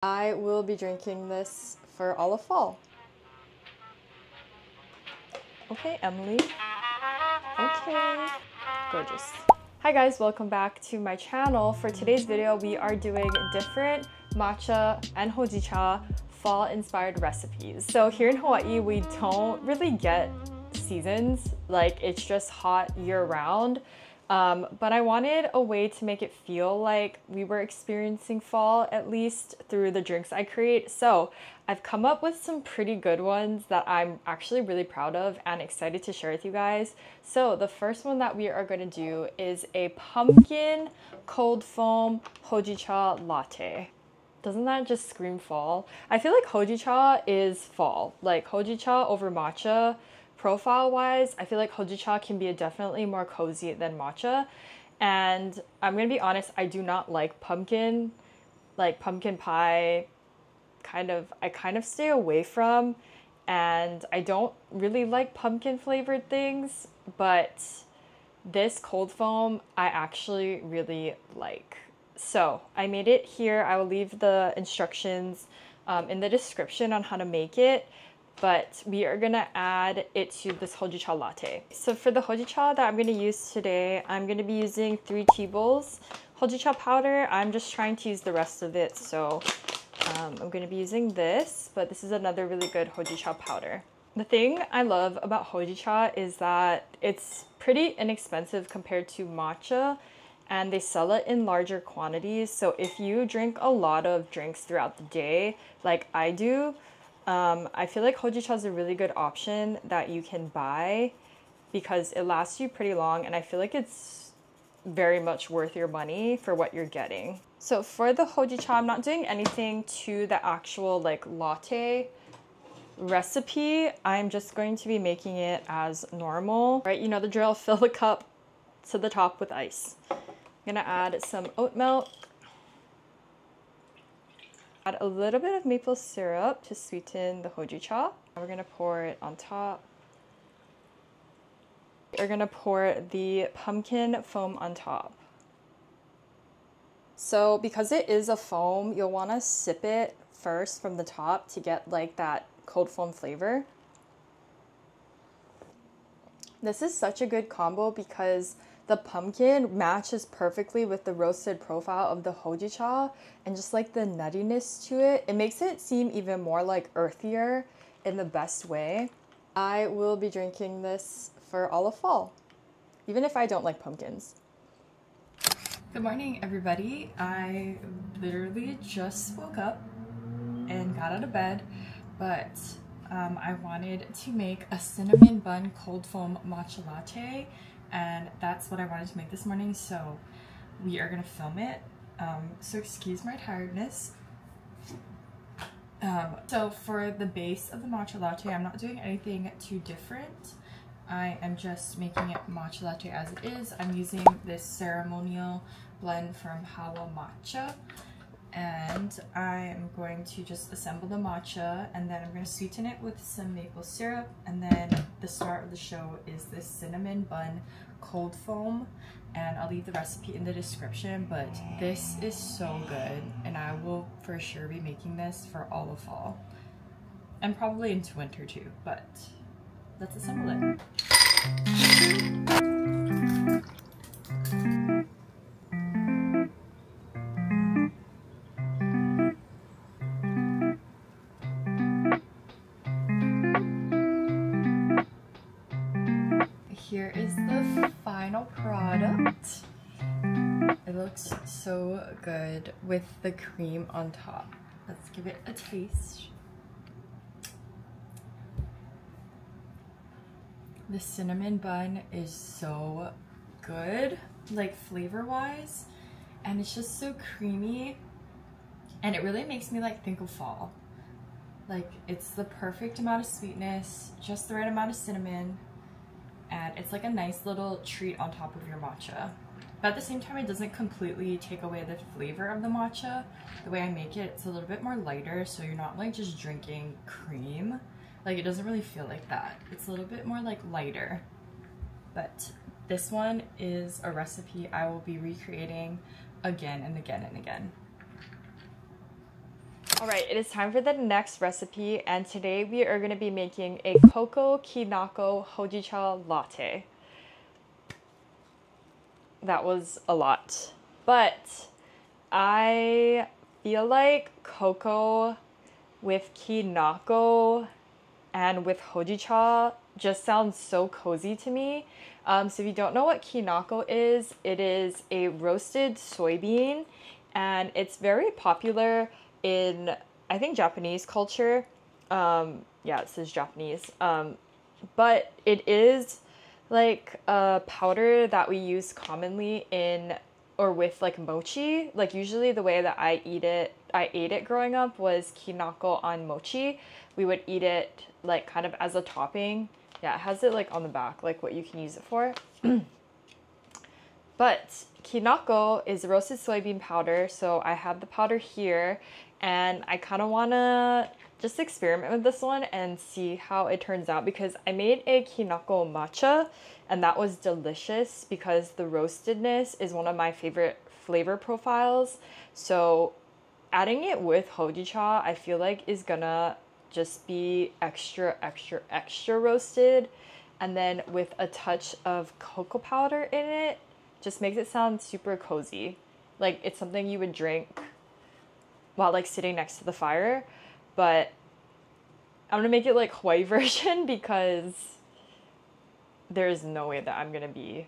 I will be drinking this for all of fall. Okay, Emily. Okay. Gorgeous. Hi guys, welcome back to my channel. For today's video, we are doing different matcha and hojicha fall inspired recipes. So here in Hawaii, we don't really get seasons, like it's just hot year round. But I wanted a way to make it feel like we were experiencing fall, at least through the drinks I create. So I've come up with some pretty good ones that I'm actually really proud of and excited to share with you guys. So the first one that we are going to do is a pumpkin cold foam hojicha latte. Doesn't that just scream fall? I feel like hojicha is fall. Like hojicha over matcha. Profile wise, I feel like hojicha can be definitely more cozy than matcha. And I'm gonna be honest, I do not like pumpkin pie, I kind of stay away from, and I don't really like pumpkin flavored things, but this cold foam I actually really like. So I made it here. I will leave the instructions in the description on how to make it. But we are gonna add it to this hojicha latte. So for the hojicha that I'm gonna use today, I'm gonna be using 3 tablespoons hojicha powder. I'm just trying to use the rest of it, so I'm gonna be using this, but this is another really good hojicha powder. The thing I love about hojicha is that it's pretty inexpensive compared to matcha, and they sell it in larger quantities. So if you drink a lot of drinks throughout the day, like I do, I feel like hojicha is a really good option that you can buy because it lasts you pretty long, and I feel like it's very much worth your money for what you're getting. So for the hojicha, I'm not doing anything to the actual like latte recipe. I'm just going to be making it as normal, right? You know the drill, fill the cup to the top with ice. I'm gonna add some oat milk. Add a little bit of maple syrup to sweeten the hojicha. We're gonna pour it on top. We're gonna pour the pumpkin foam on top. So because it is a foam, you'll wanna sip it first from the top to get like that cold foam flavor. This is such a good combo because the pumpkin matches perfectly with the roasted profile of the hojicha, and just like the nuttiness to it, it makes it seem even more like earthier in the best way. I will be drinking this for all of fall, even if I don't like pumpkins. Good morning, everybody. I literally just woke up and got out of bed, but I wanted to make a cinnamon bun cold foam matcha latte, and that's what I wanted to make this morning, so we are gonna film it. So excuse my tiredness. So for the base of the matcha latte, I'm not doing anything too different. I am just making it matcha latte as it is. I'm using this ceremonial blend from Hawa Matcha, and I'm going to just assemble the matcha, and then I'm going to sweeten it with some maple syrup, and then the star of the show is this cinnamon bun cold foam, and I'll leave the recipe in the description. But this is so good, and I will for sure be making this for all of fall and probably into winter too, but let's assemble it. Here is the final product. It looks so good with the cream on top. Let's give it a taste. The cinnamon bun is so good, like flavor-wise, and it's just so creamy, and it really makes me like think of fall. Like it's the perfect amount of sweetness, just the right amount of cinnamon, and it's like a nice little treat on top of your matcha. But at the same time, it doesn't completely take away the flavor of the matcha. The way I make it, it's a little bit more lighter, so you're not like just drinking cream. Like it doesn't really feel like that. It's a little bit more like lighter. But this one is a recipe I will be recreating again and again and again. Alright, it is time for the next recipe, and today we are going to be making a cocoa kinako hojicha latte. That was a lot, but I feel like cocoa with kinako and with hojicha just sounds so cozy to me. So if you don't know what kinako is, it is a roasted soybean, and it's very popular in, I think, Japanese culture. Yeah, it says Japanese. But it is like a powder that we use commonly in or with like mochi. Like usually the way that I ate it growing up was kinako on mochi. We would eat it like kind of as a topping. Yeah, it has it like on the back, like what you can use it for. But kinako is roasted soybean powder, so I have the powder here, and I kind of want to just experiment with this one and see how it turns out, because I made a kinako matcha and that was delicious because the roastedness is one of my favorite flavor profiles. So adding it with hojicha, I feel like is gonna just be extra roasted, and then with a touch of cocoa powder in it, just makes it sound super cozy. Like it's something you would drink while like sitting next to the fire. But I'm gonna make it like Hawaii version because there's no way that I'm gonna be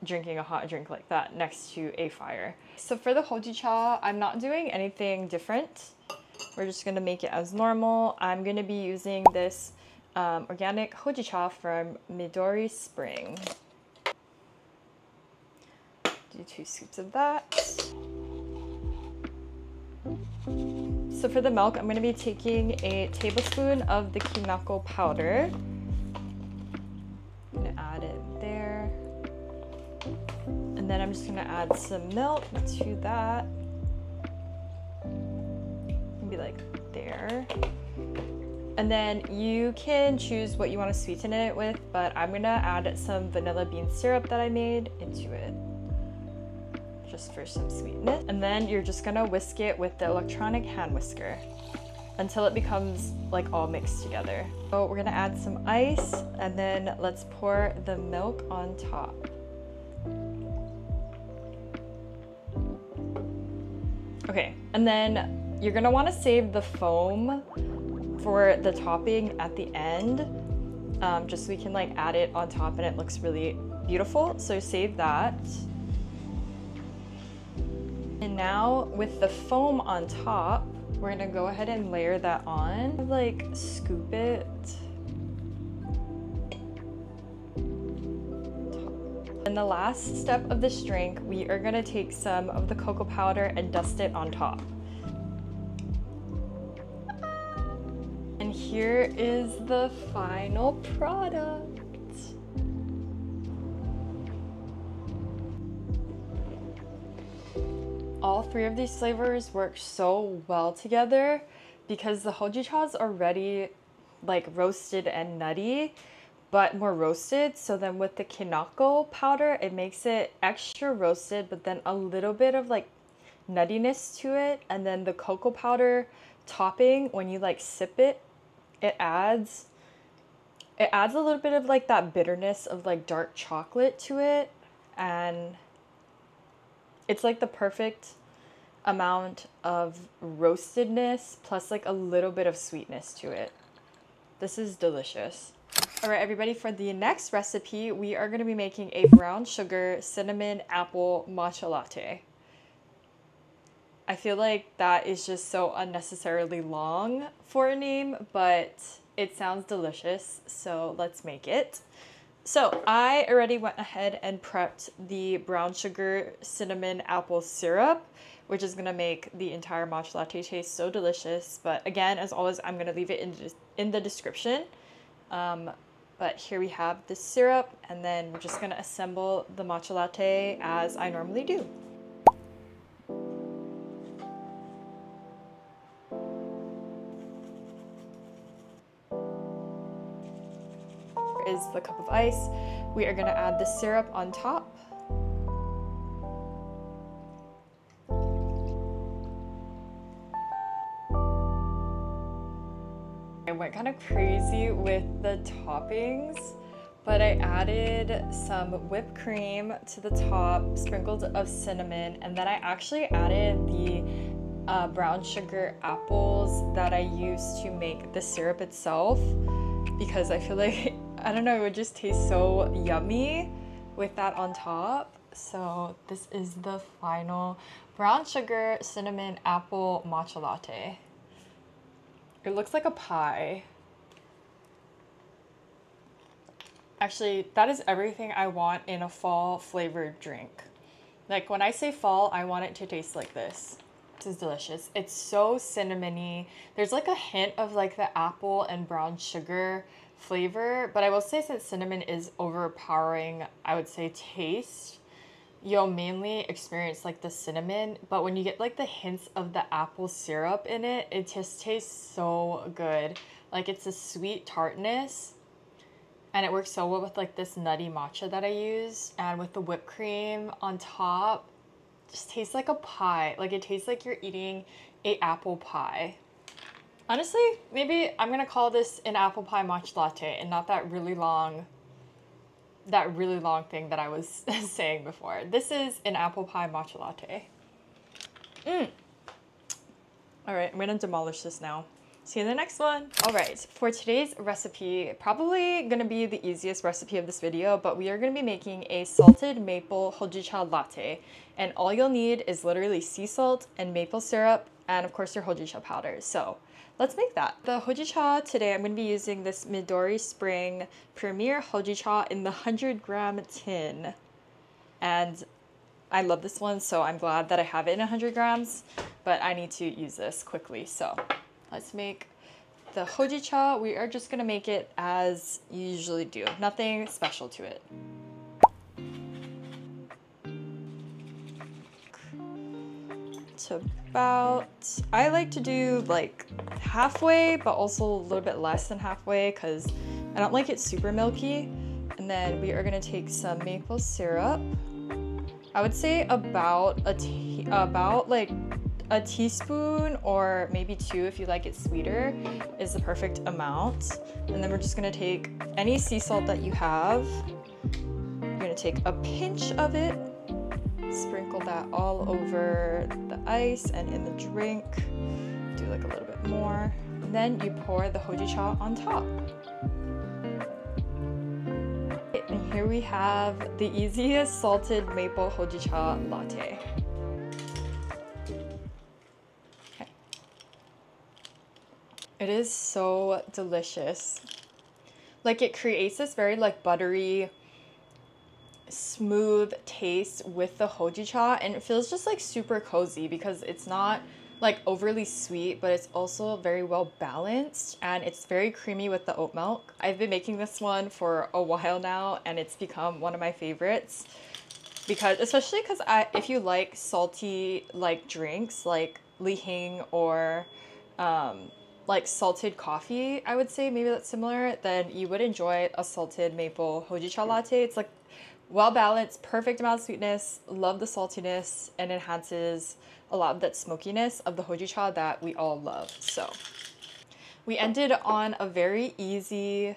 drinking a hot drink like that next to a fire. So for the hojicha, I'm not doing anything different. We're just gonna make it as normal. I'm gonna be using this organic hojicha from Midori Spring. Do 2 scoops of that. So for the milk, I'm going to be taking a tablespoon of the kinako powder. I'm going to add it there. And then I'm just going to add some milk to that. Maybe like there. And then you can choose what you want to sweeten it with, but I'm going to add some vanilla bean syrup that I made into it, just for some sweetness. And then you're just gonna whisk it with the electronic hand whisker until it becomes like all mixed together. So we're gonna add some ice, and then let's pour the milk on top. Okay, and then you're gonna wanna save the foam for the topping at the end, just so we can like add it on top and it looks really beautiful. So save that. And now with the foam on top, we're gonna go ahead and layer that on. Like scoop it. And the last step of this drink, we are gonna take some of the cocoa powder and dust it on top. And here is the final product. All 3 of these flavors work so well together because the hojicha is already like roasted and nutty, but more roasted. So then with the kinako powder, it makes it extra roasted, but then a little bit of like nuttiness to it. And then the cocoa powder topping, when you like sip it, it adds a little bit of like that bitterness of like dark chocolate to it, and it's like the perfect amount of roastedness plus like a little bit of sweetness to it. This is delicious. All right, everybody, for the next recipe, we are going to be making a brown sugar cinnamon apple matcha latte. I feel like that is just so unnecessarily long for a name, but it sounds delicious, so let's make it. So I already went ahead and prepped the brown sugar cinnamon apple syrup, which is gonna make the entire matcha latte taste so delicious. But again, as always, I'm gonna leave it in the description. But here we have the syrup, and then we're just gonna assemble the matcha latte as I normally do. Is the cup of ice. We are going to add the syrup on top. I went kind of crazy with the toppings, but I added some whipped cream to the top, sprinkled of cinnamon, and then I actually added the brown sugar apples that I used to make the syrup itself, because I feel like, I don't know, it would just taste so yummy with that on top. So this is the final brown sugar cinnamon apple matcha latte. It looks like a pie. Actually, that is everything I want in a fall flavored drink. Like when I say fall, I want it to taste like this. This is delicious. It's so cinnamony. There's like a hint of like the apple and brown sugar flavor, but I will say since cinnamon is overpowering, I would say taste, you'll mainly experience like the cinnamon, but when you get like the hints of the apple syrup in it, it just tastes so good. Like it's a sweet tartness, and it works so well with like this nutty matcha that I use, and with the whipped cream on top, just tastes like a pie. Like it tastes like you're eating an apple pie. Honestly, maybe I'm gonna call this an apple pie matcha latte and not that really long thing that I was saying before. This is an apple pie matcha latte. All right, I'm gonna demolish this now. See you in the next one. All right, for today's recipe, probably gonna be the easiest recipe of this video, but we are gonna be making a salted maple hojicha latte. And all you'll need is literally sea salt and maple syrup, and of course your hojicha powder. So let's make that. The hojicha today, I'm gonna be using this Midori Spring Premier Hojicha in the 100-gram tin. And I love this one, so I'm glad that I have it in 100 grams, but I need to use this quickly. So let's make the hojicha. We are just gonna make it as you usually do. Nothing special to it. It's about, I like to do like halfway, but also a little bit less than halfway because I don't like it super milky. And then we are gonna take some maple syrup. I would say about like a teaspoon or maybe 2 if you like it sweeter is the perfect amount. And then we're just gonna take any sea salt that you have. You're gonna take a pinch of it, sprinkle that all over the ice and in the drink. Do like a little bit more. And then you pour the hojicha on top. And here we have the easiest salted maple hojicha latte. Okay. It is so delicious. Like it creates this very like buttery, smooth taste with the hojicha, and it feels just like super cozy because it's not like overly sweet, but it's also very well balanced, and it's very creamy with the oat milk. I've been making this one for a while now, and it's become one of my favorites because, especially because if you like salty like drinks like lihing or like salted coffee, I would say maybe that's similar, then you would enjoy a salted maple hojicha latte. It's like well balanced, perfect amount of sweetness, love the saltiness, and enhances a lot of that smokiness of the hojicha that we all love. So we ended on a very easy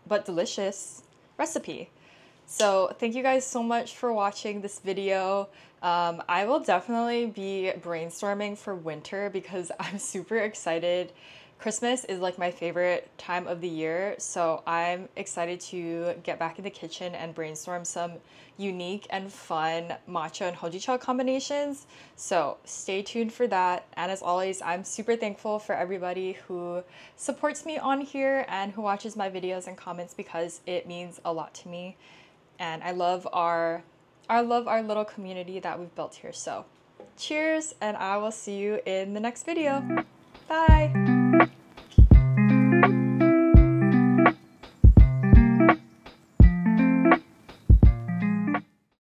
but delicious recipe. So thank you guys so much for watching this video. I will definitely be brainstorming for winter because I'm super excited. Christmas is like my favorite time of the year, so I'm excited to get back in the kitchen and brainstorm some unique and fun matcha and hojicha combinations. So stay tuned for that. And as always, I'm super thankful for everybody who supports me on here and who watches my videos and comments because it means a lot to me. And I love our little community that we've built here. So cheers, and I will see you in the next video. Bye.